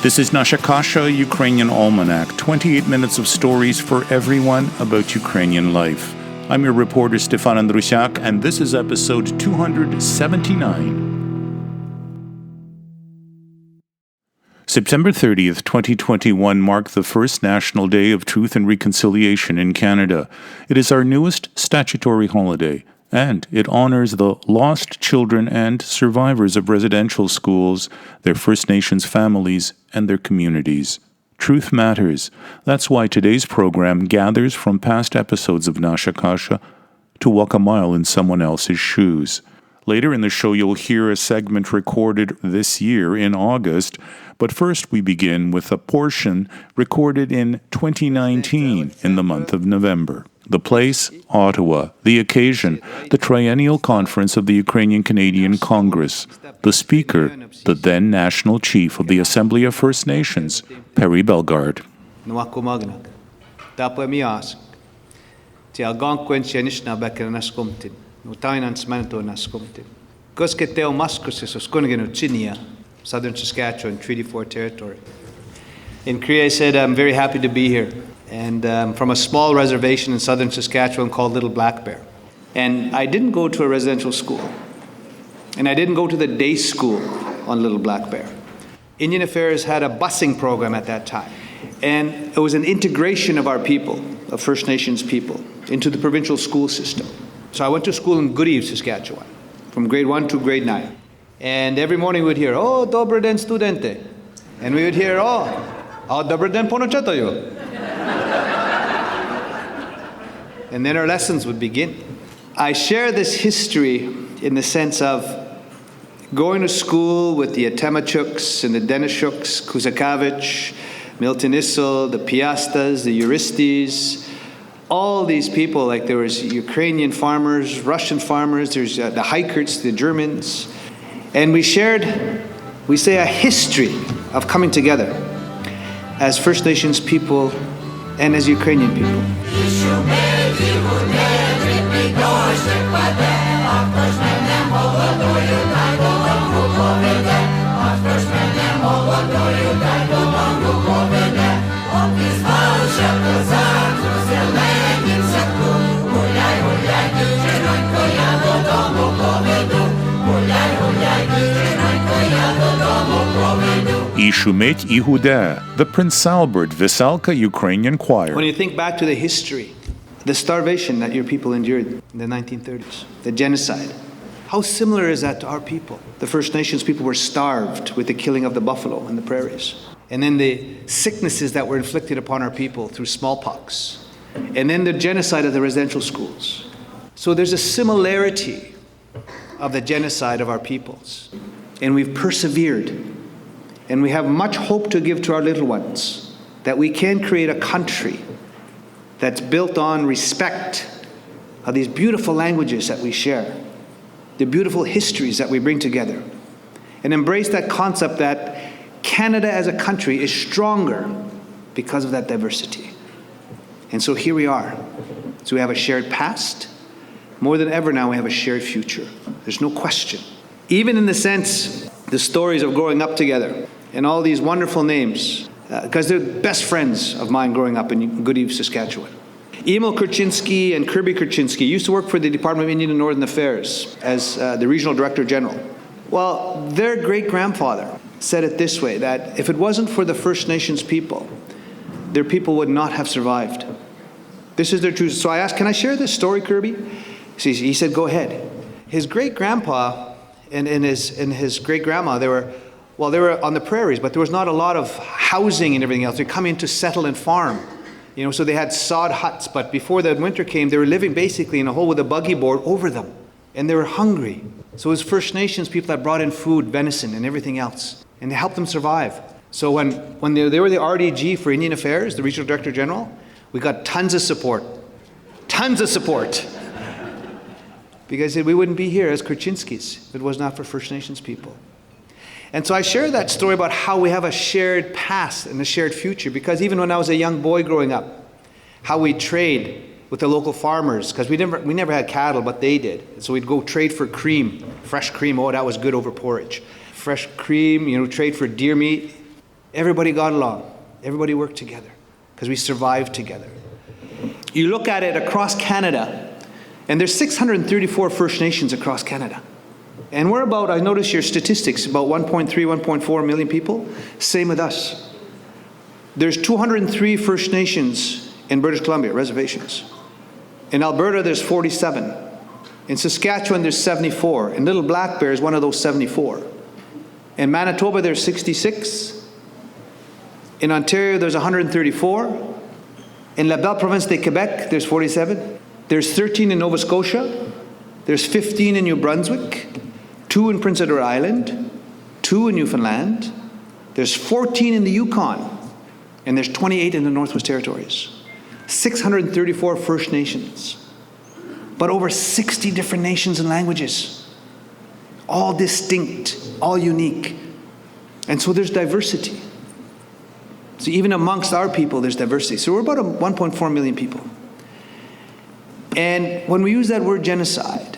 This is Nasha Kasha, Ukrainian Almanac, 28 minutes of stories for everyone about Ukrainian life. I'm your reporter, Stefan Andrusiak, and this is episode 279. September 30th, 2021 marked the first National Day of Truth and Reconciliation in Canada. It is our newest statutory holiday, and it honors the lost children and survivors of residential schools, their First Nations families, and their communities. Truth matters. That's why today's program gathers from past episodes of Nasha Kasha to walk a mile in someone else's shoes. Later in the show, you'll hear a segment recorded this year in August, but first we begin with a portion recorded in 2019 in the month of November. The place, Ottawa. The occasion, the Triennial Conference of the Ukrainian Canadian Congress. The speaker, the then National Chief of the Assembly of First Nations, Perry Bellegarde. Southern Saskatchewan, Treaty 4 territory. In Cree, I said, I'm very happy to be here. And from a small reservation in southern Saskatchewan called Little Black Bear. And I didn't go to a residential school. And I didn't go to the day school on Little Black Bear. Indian Affairs had a busing program at that time. And it was an integration of our people, of First Nations people, into the provincial school system. So I went to school in Goodeve, Saskatchewan, from grade 1 to grade 9. And every morning we would hear, oh, dobre den studente. And we would hear, oh, dobre den ponochatoyo. And then our lessons would begin. I share this history in the sense of going to school with the Atemachuks and the Denishuks, Kuzakavich, Milton Issel, the Piastas, the Uristis, all these people, like there was Ukrainian farmers, Russian farmers, there's the Heikerts, the Germans. And we shared, we say, a history of coming together as First Nations people and as Ukrainian people. І шумить і гуде, the Prince Albert Veselka Ukrainian Choir. When you think back to the history, the starvation that your people endured in the 1930s, the genocide, how similar is that to our people? The First Nations people were starved with the killing of the buffalo in the prairies. And then the sicknesses that were inflicted upon our people through smallpox. And then the genocide of the residential schools. So there's a similarity of the genocide of our peoples. And we've persevered. And we have much hope to give to our little ones, that we can create a country that's built on respect of these beautiful languages that we share, the beautiful histories that we bring together, and embrace that concept that Canada as a country is stronger because of that diversity. And so here we are. So we have a shared past. More than ever now, we have a shared future. There's no question. Even in the sense, the stories of growing up together, and all these wonderful names, because they're best friends of mine growing up in Goodeve, Saskatchewan. Emil Kurczynski and Kirby Kurczynski used to work for the Department of Indian and Northern Affairs as the Regional Director General. Well, their great-grandfather said it this way, that if it wasn't for the First Nations people, their people would not have survived. This is their truth. So I asked, can I share this story, Kirby? He said, go ahead. His great-grandpa and his great-grandma, they were on the prairies, but there was not a lot of housing and everything else. They come in to settle and farm. So they had sod huts, but before the winter came, they were living basically in a hole with a buggy board over them. And they were hungry. So it was First Nations people that brought in food, venison, and everything else. And they helped them survive. So when they were the RDG for Indian Affairs, the Regional Director General, we got tons of support. Tons of support. Because we wouldn't be here as Kurczynskis if it was not for First Nations people. And so I share that story about how we have a shared past and a shared future, because even when I was a young boy growing up, how we trade with the local farmers, because we never had cattle, but they did. So we'd go trade for cream, fresh cream. Oh, that was good over porridge. Fresh cream, trade for deer meat. Everybody got along. Everybody worked together because we survived together. You look at it across Canada, and there's 634 First Nations across Canada. And we're about, I noticed your statistics, about 1.3, 1.4 million people. Same with us. There's 203 First Nations in British Columbia, reservations. In Alberta, there's 47. In Saskatchewan, there's 74. And Little Black Bear is one of those 74. In Manitoba, there's 66. In Ontario, there's 134. In La Belle Province de Quebec, there's 47. There's 13 in Nova Scotia. There's 15 in New Brunswick. 2 in Prince Edward Island. 2 in Newfoundland. There's 14 in the Yukon. And there's 28 in the Northwest Territories. 634 First Nations. But over 60 different nations and languages. All distinct, all unique. And so there's diversity. So even amongst our people, there's diversity. So we're about 1.4 million people. And when we use that word genocide,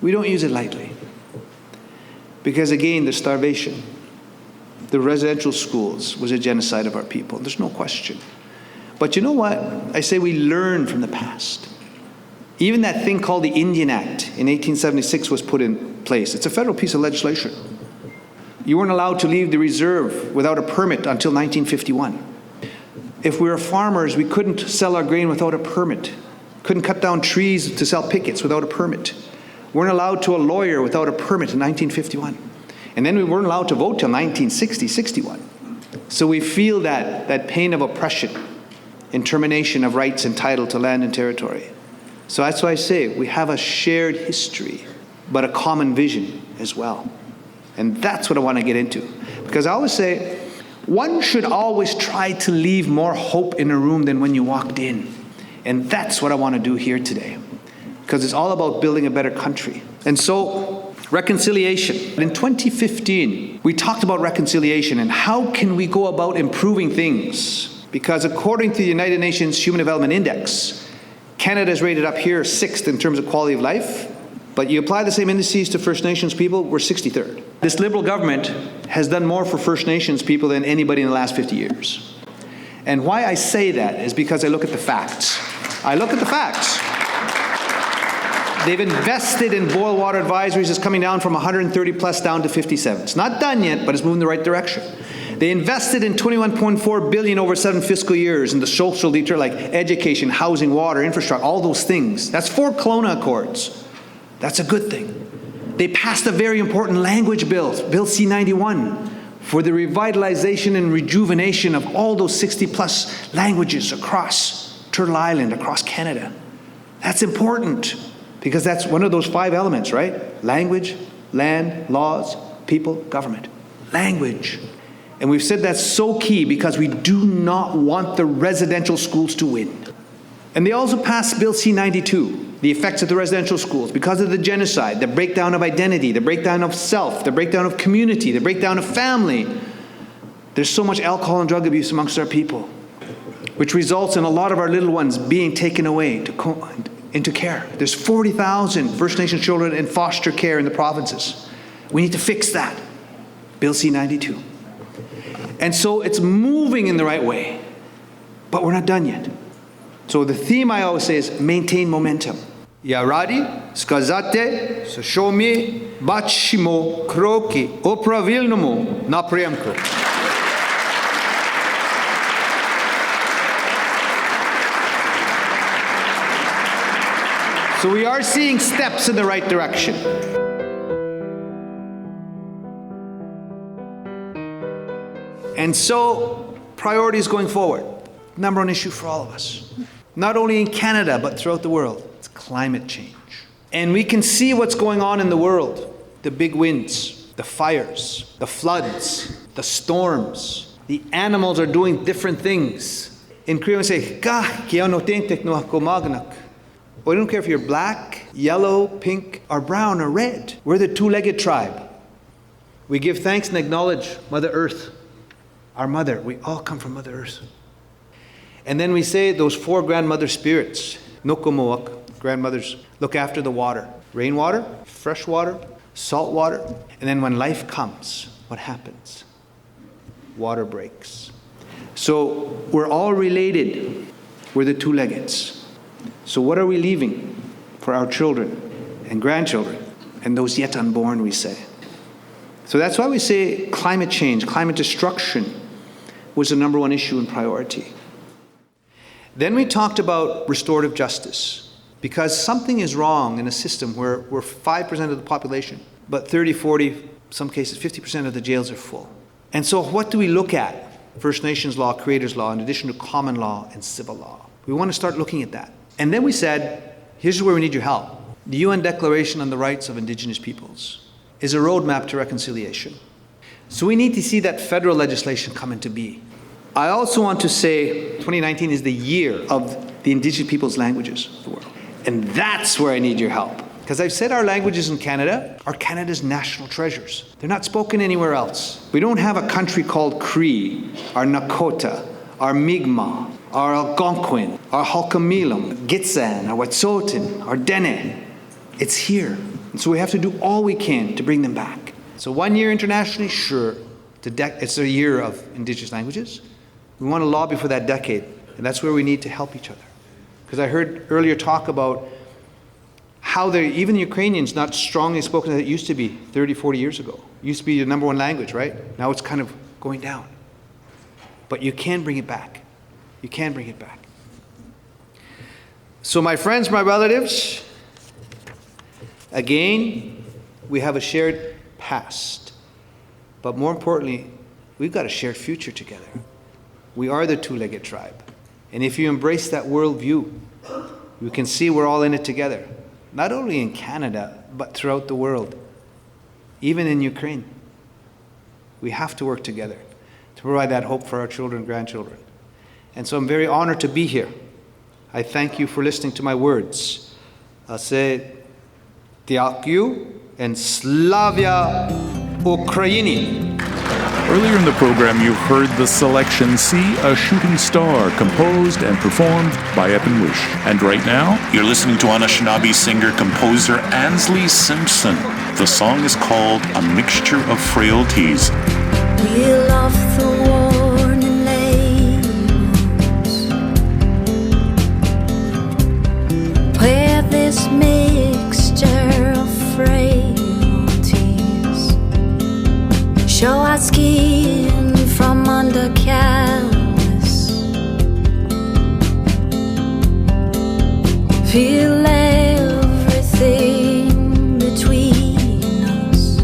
we don't use it lightly. Because again, the starvation, the residential schools was a genocide of our people. There's no question. But you know what? I say we learn from the past. Even that thing called the Indian Act in 1876 was put in place. It's a federal piece of legislation. You weren't allowed to leave the reserve without a permit until 1951. If we were farmers, we couldn't sell our grain without a permit. Couldn't cut down trees to sell pickets without a permit. Weren't allowed to a lawyer without a permit in 1951. And then we weren't allowed to vote till 1960, 61. So we feel that pain of oppression and termination of rights and title to land and territory. So that's why I say we have a shared history, but a common vision as well. And that's what I want to get into. Because I always say, one should always try to leave more hope in a room than when you walked in. And that's what I want to do here today. Because it's all about building a better country. And so, reconciliation. In 2015, we talked about reconciliation and how can we go about improving things. Because according to the United Nations Human Development Index, Canada is rated up here 6th in terms of quality of life. But you apply the same indices to First Nations people, we're 63rd. This Liberal government has done more for First Nations people than anybody in the last 50 years. And why I say that is because I look at the facts. I look at the facts. They've invested in boil water advisories. It's coming down from 130 plus down to 57. It's not done yet, but it's moving in the right direction. They invested in $21.4 billion over 7 fiscal years in the social detail like education, housing, water, infrastructure, all those things. That's 4 Kelowna Accords. That's a good thing. They passed a very important language bill, Bill C-91, for the revitalization and rejuvenation of all those 60-plus languages across Turtle Island, across Canada. That's important because that's one of those 5 elements, right? Language, land, laws, people, government. Language. And we've said that's so key because we do not want the residential schools to win. And they also passed Bill C-92. The effects of the residential schools because of the genocide, the breakdown of identity, the breakdown of self, the breakdown of community, the breakdown of family. There's so much alcohol and drug abuse amongst our people, which results in a lot of our little ones being taken away into care. There's 40,000 First Nation children in foster care in the provinces. We need to fix that. Bill C-92. And so it's moving in the right way, but we're not done yet. So the theme I always say is maintain momentum. Yaradi, skazate, sashomi, bachimo, kroki, opravilnomu, napriamko. So we are seeing steps in the right direction. And so, priorities going forward. Number one issue for all of us. Not only in Canada, but throughout the world. It's climate change. And we can see what's going on in the world. The big winds, the fires, the floods, the storms. The animals are doing different things. In Korean we say, we don't care if you're black, yellow, pink, or brown, or red. We're the 2-legged tribe. We give thanks and acknowledge Mother Earth. Our mother, we all come from Mother Earth. And then we say those 4 grandmother spirits, Nokomoak, grandmothers, look after the water. Rainwater, fresh water, salt water. And then when life comes, what happens? water breaks. So we're all related. We're the two-leggeds. So what are we leaving for our children and grandchildren and those yet unborn, we say? So that's why we say climate change, climate destruction was the number one issue and priority. Then we talked about restorative justice, because something is wrong in a system where we're 5% of the population, but 30, 40, some cases 50% of the jails are full. And so what do we look at? First Nations law, Creators law, in addition to common law and civil law. We want to start looking at that. And then we said, here's where we need your help. The UN Declaration on the Rights of Indigenous Peoples is a roadmap to reconciliation. So we need to see that federal legislation come into being. I also want to say 2019 is the year of the Indigenous peoples' languages of the world. And that's where I need your help. Because I've said our languages in Canada are Canada's national treasures. They're not spoken anywhere else. We don't have a country called Cree, our Nakota, our Mi'kmaq, our Algonquin, our Hul'qumi'num, Gitxsan, our Wet'suwet'en, our Dene. It's here. And so we have to do all we can to bring them back. So 1 year internationally, sure. It's a year of Indigenous languages. We want to lobby for that decade. And that's where we need to help each other. Because I heard earlier talk about how even Ukrainian's not strongly spoken as it used to be 30, 40 years ago. It used to be the number one language, right? Now it's kind of going down. But you can bring it back. You can bring it back. So my friends, my relatives, again, we have a shared past. But more importantly, we've got a shared future together. We are the two-legged tribe. And if you embrace that worldview, you can see we're all in it together. Not only in Canada, but throughout the world. Even in Ukraine. We have to work together to provide that hope for our children and grandchildren. And so I'm very honored to be here. I thank you for listening to my words. I say, Dyaku and Slavia Ukraini. Earlier in the program, you heard the selection See a Shooting Star, composed and performed by Evan Wish. And right now, you're listening to Anishinaabe singer-composer Ansley Simpson. The song is called A Mixture of Frailties. Wheel off the warning labels, where this mixture of frailties show our skin from under callous. Feel everything between us.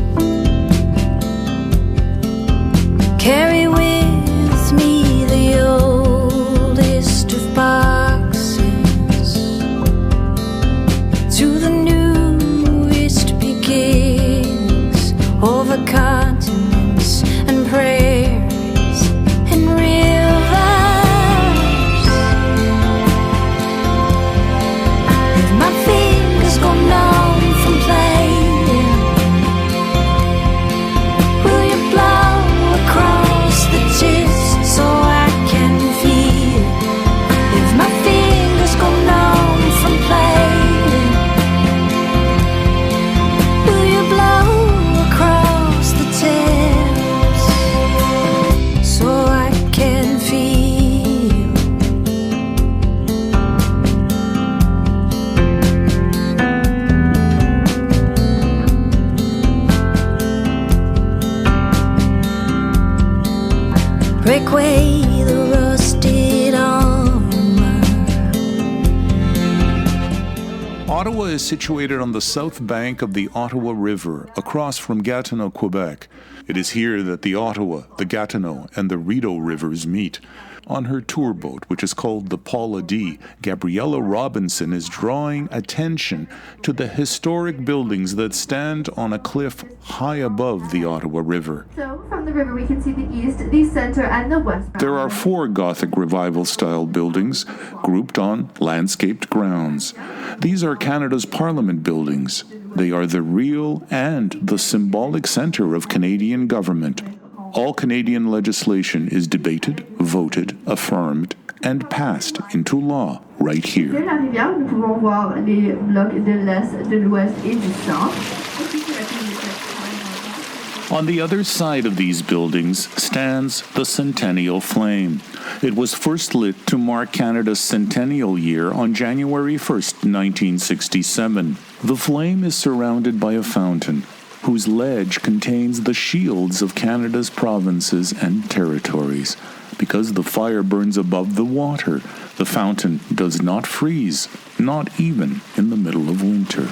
Carry with me the oldest of boxes to the newest beginnings over continents and prairies and rivers. If my fingers go numb from playing, will you blow across the tips so I can feel? If my fingers go numb from playing, will you blow across the tips so I can feel? Break away the rusted armor. Ottawa is situated on the south bank of the Ottawa River, across from Gatineau, Quebec. It is here that the Ottawa, the Gatineau, and the Rideau rivers meet. On her tour boat, which is called the Paula D., Gabriella Robinson is drawing attention to the historic buildings that stand on a cliff high above the Ottawa River. So, from the river we can see the east, the center, and the west. There are 4 Gothic Revival-style buildings grouped on landscaped grounds. These are Canada's Parliament buildings. They are the real and the symbolic centre of Canadian government. All Canadian legislation is debated, voted, affirmed, and passed into law right Dès here. la rivière, nous pouvons voir les blocs de l'est, de l'ouest et du centre. On the other side of these buildings stands the Centennial Flame. It was first lit to mark Canada's centennial year on January 1st, 1967. The flame is surrounded by a fountain, whose ledge contains the shields of Canada's provinces and territories. Because the fire burns above the water, the fountain does not freeze, not even in the middle of winter.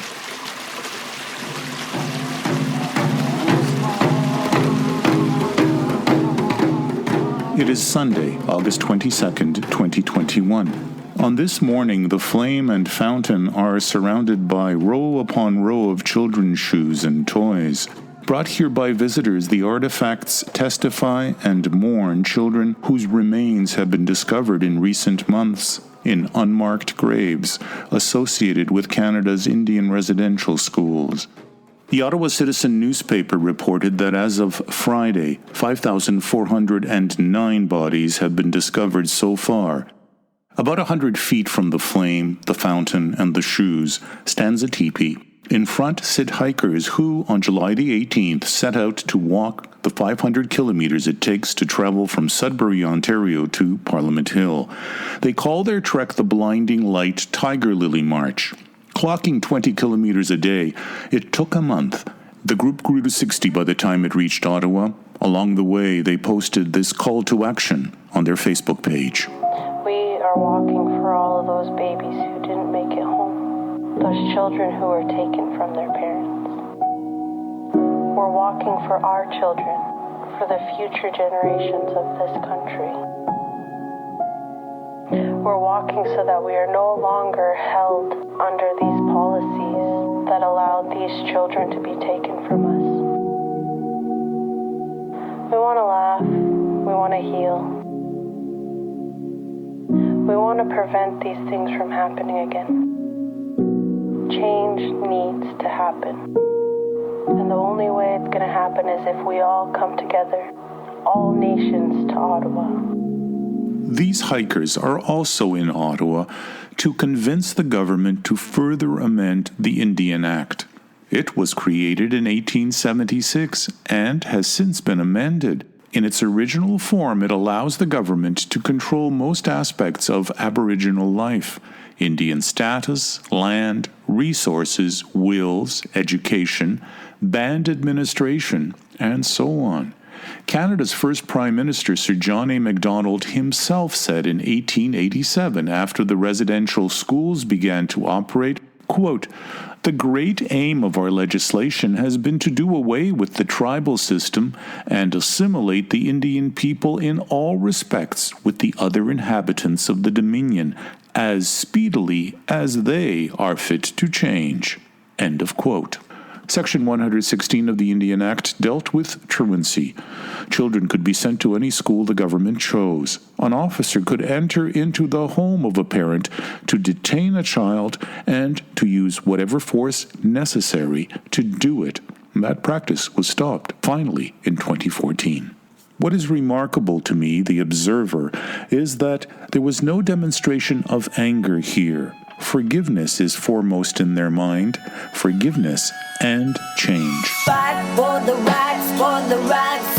It is Sunday, August 22nd, 2021. On this morning, the flame and fountain are surrounded by row upon row of children's shoes and toys. Brought here by visitors, the artifacts testify and mourn children whose remains have been discovered in recent months in unmarked graves associated with Canada's Indian residential schools. The Ottawa Citizen newspaper reported that as of Friday, 5,409 bodies have been discovered so far. About 100 feet from the flame, the fountain, and the shoes stands a teepee. In front sit hikers who, on July the 18th, set out to walk the 500 kilometers it takes to travel from Sudbury, Ontario to Parliament Hill. They call their trek the Blinding Light Tiger Lily March. Clocking 20 kilometers a day, it took a month. The group grew to 60 by the time it reached Ottawa. Along the way, they posted this call to action on their Facebook page. We are walking for all of those babies who didn't make it home, those children who were taken from their parents. We're walking for our children, for the future generations of this country. We're walking so that we are no longer held under these policies that allowed these children to be taken from us. We want to laugh. We want to heal. We want to prevent these things from happening again. Change needs to happen. And the only way it's going to happen is if we all come together, all nations to Ottawa. These hikers are also in Ottawa to convince the government to further amend the Indian Act. It was created in 1876 and has since been amended. In its original form, it allows the government to control most aspects of Aboriginal life: Indian status, land, resources, wills, education, band administration, and so on. Canada's first Prime Minister, Sir John A. Macdonald, himself said in 1887, after the residential schools began to operate, quote, "The great aim of our legislation has been to do away with the tribal system and assimilate the Indian people in all respects with the other inhabitants of the Dominion as speedily as they are fit to change." End of quote. Section 116 of the Indian Act dealt with truancy. Children could be sent to any school the government chose. An officer could enter into the home of a parent to detain a child and to use whatever force necessary to do it. That practice was stopped, finally, in 2014. What is remarkable to me, the observer, is that there was no demonstration of anger here. Forgiveness is foremost in their mind. Forgiveness and change. Fight for the rights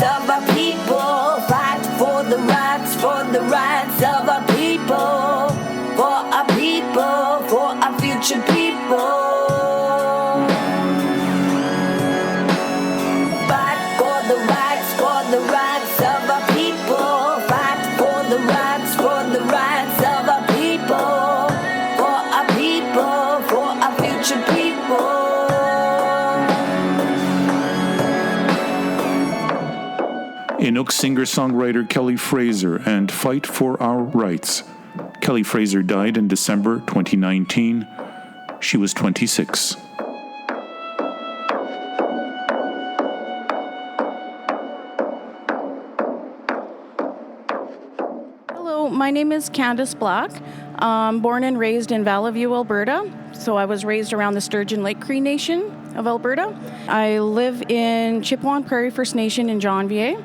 of our people. Fight for the rights of our people. For our people, for our future people. Fight for the rights of our people. Fight for the rights of our people. For our people, for our future people. Inuk singer-songwriter Kelly Fraser and Fight for Our Rights. Kelly Fraser died in December 2019. She was 26. Hello, my name is Candace Black. Born and raised in Valley View, Alberta. So I was raised around the Sturgeon Lake Cree Nation of Alberta. I live in Chippewa Prairie First Nation in Janvier.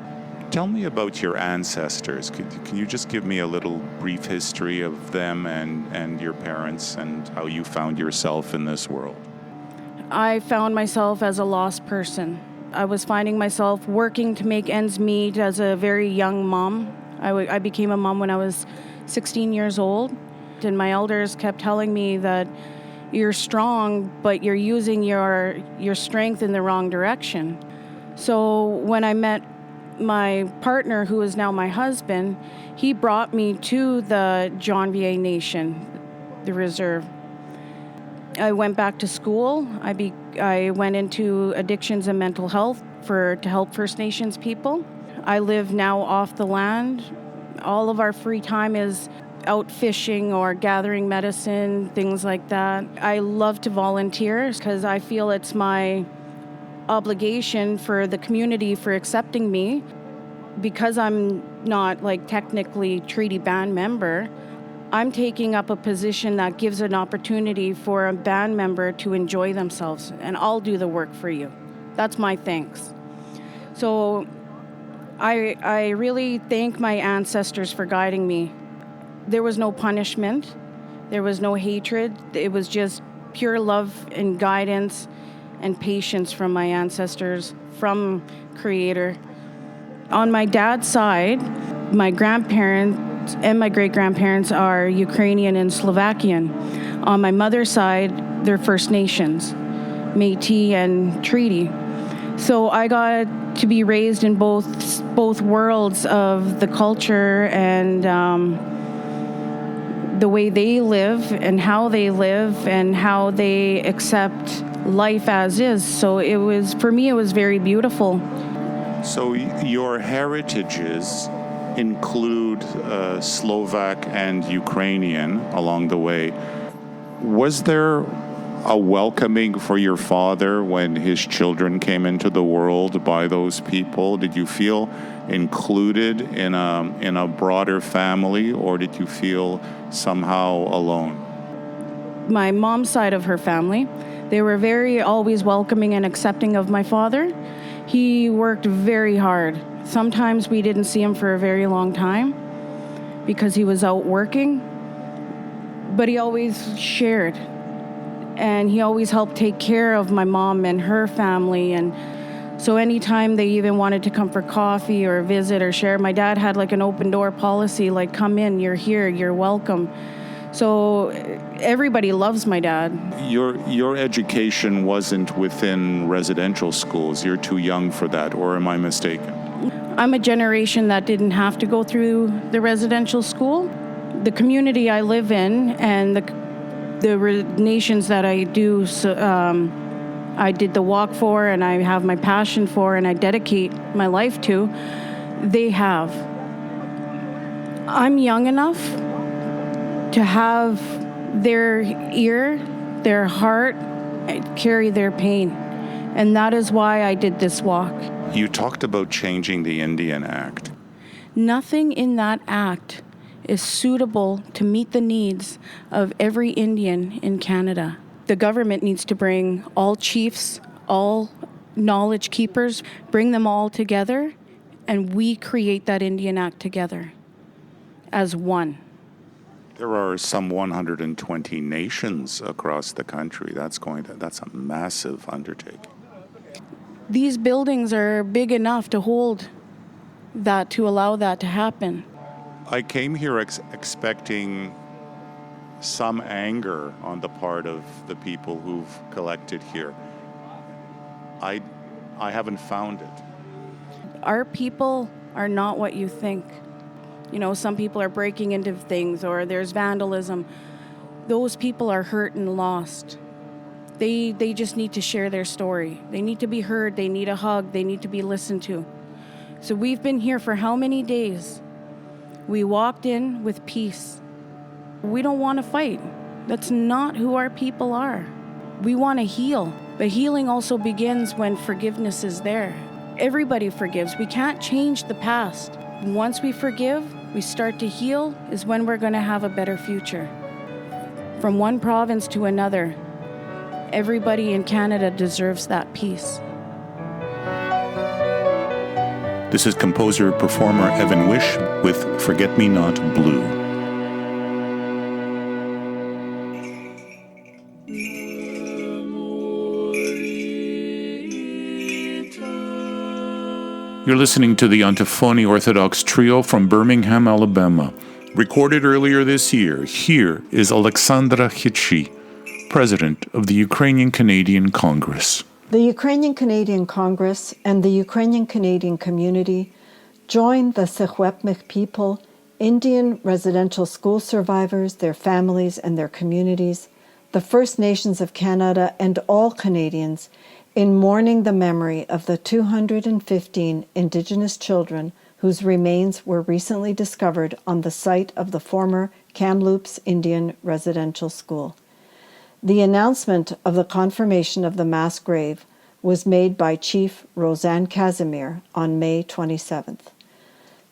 Tell me about your ancestors. Can you just give me a little brief history of them and your parents and how you found yourself in this world? I found myself as a lost person. I was finding myself working to make ends meet as a very young mom. I became a mom when I was 16 years old, and my elders kept telling me that you're strong, but you're using your strength in the wrong direction. So when I met my partner, who is now my husband, he brought me to the Janvier Nation, the reserve. I went back to school. I went into addictions and mental health to help First Nations people. I live now off the land. All of our free time is out fishing or gathering medicine, things like that. I love to volunteer because I feel it's my obligation for the community for accepting me. Because I'm not technically treaty band member, I'm taking up a position that gives an opportunity for a band member to enjoy themselves, and I'll do the work for you. That's my thanks. So I really thank my ancestors for guiding me. There was no punishment. There was no hatred. It was just pure love and guidance and patience from my ancestors, from Creator. On my dad's side, my grandparents and my great-grandparents are Ukrainian and Slovakian. On my mother's side, they're First Nations, Métis and Treaty. So I got to be raised in both worlds of the culture and the way they live and how they accept life as is. So for me, it was very beautiful. So your heritages include Slovak and Ukrainian along the way. Was there a welcoming for your father when his children came into the world by those people? Did you feel included in a broader family, or did you feel somehow alone? My mom's side of her family, they were very always welcoming and accepting of my father. He worked very hard. Sometimes we didn't see him for a very long time because he was out working, but he always shared, and he always helped take care of my mom and her family. And so anytime they even wanted to come for coffee or visit or share, my dad had an open door policy, come in, you're here, you're welcome. So everybody loves my dad. Your education wasn't within residential schools. You're too young for that, or am I mistaken? I'm a generation that didn't have to go through the residential school. The community I live in and the nations that I do, I did the walk for, and I have my passion for, and I dedicate my life to, they have. I'm young enough to have their ear, their heart, carry their pain. And that is why I did this walk. You talked about changing the Indian Act. Nothing in that act is suitable to meet the needs of every Indian in Canada. The government needs to bring all chiefs, all knowledge keepers, bring them all together, and we create that Indian Act together as one. There are some 120 nations across the country. That's a massive undertaking. These buildings are big enough to hold that, to allow that to happen. I came here expecting some anger on the part of the people who've collected here. I haven't found it. Our people are not what you think. Some people are breaking into things, or there's vandalism. Those people are hurt and lost. They just need to share their story. They need to be heard. They need a hug. They need to be listened to. So we've been here for how many days? We walked in with peace. We don't want to fight. That's not who our people are. We want to heal. But healing also begins when forgiveness is there. Everybody forgives. We can't change the past. Once we forgive, we start to heal, is when we're going to have a better future. From one province to another, everybody in Canada deserves that peace. This is composer-performer Evan Wish with Forget Me Not Blue. You're listening to the Antiphony Orthodox Trio from Birmingham, Alabama. Recorded earlier this year, here is Alexandra Hitchi, President of the Ukrainian-Canadian Congress. The Ukrainian-Canadian Congress and the Ukrainian-Canadian community join the Secwepemc people, Indian residential school survivors, their families and their communities, the First Nations of Canada, and all Canadians in mourning the memory of the 215 Indigenous children whose remains were recently discovered on the site of the former Kamloops Indian Residential School. The announcement of the confirmation of the mass grave was made by Chief Roseanne Casimir on May 27th.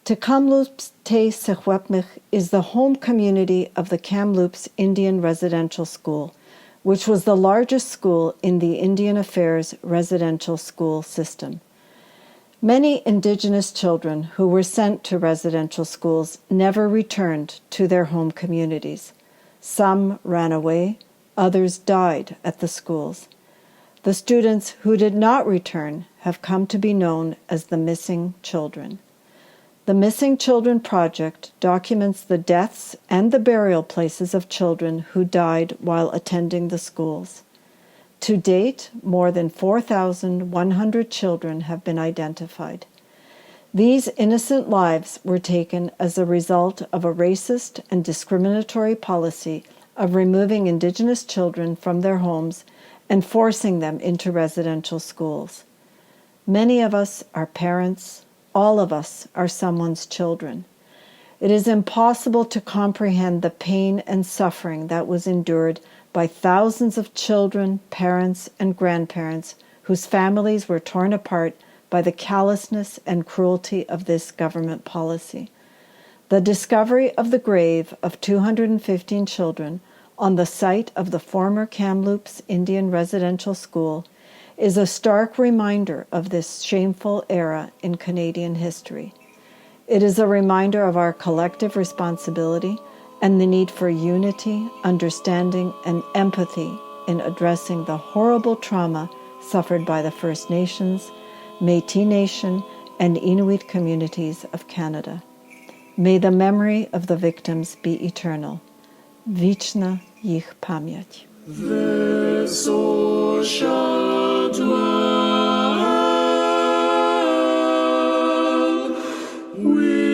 Kamloops Te Secwepemc is the home community of the Kamloops Indian Residential School, which was the largest school in the Indian Affairs residential school system. Many Indigenous children who were sent to residential schools never returned to their home communities. Some ran away, others died at the schools. The students who did not return have come to be known as the Missing Children. The Missing Children Project documents the deaths and the burial places of children who died while attending the schools. To date, more than 4,100 children have been identified. These innocent lives were taken as a result of a racist and discriminatory policy of removing Indigenous children from their homes and forcing them into residential schools. Many of us are parents. All of us are someone's children. It is impossible to comprehend the pain and suffering that was endured by thousands of children, parents, and grandparents whose families were torn apart by the callousness and cruelty of this government policy. The discovery of the grave of 215 children on the site of the former Kamloops Indian Residential School is a stark reminder of this shameful era in Canadian history. It is a reminder of our collective responsibility and the need for unity, understanding, and empathy in addressing the horrible trauma suffered by the First Nations, Métis Nation, and Inuit communities of Canada. May the memory of the victims be eternal. Wieczna ich pamięć. We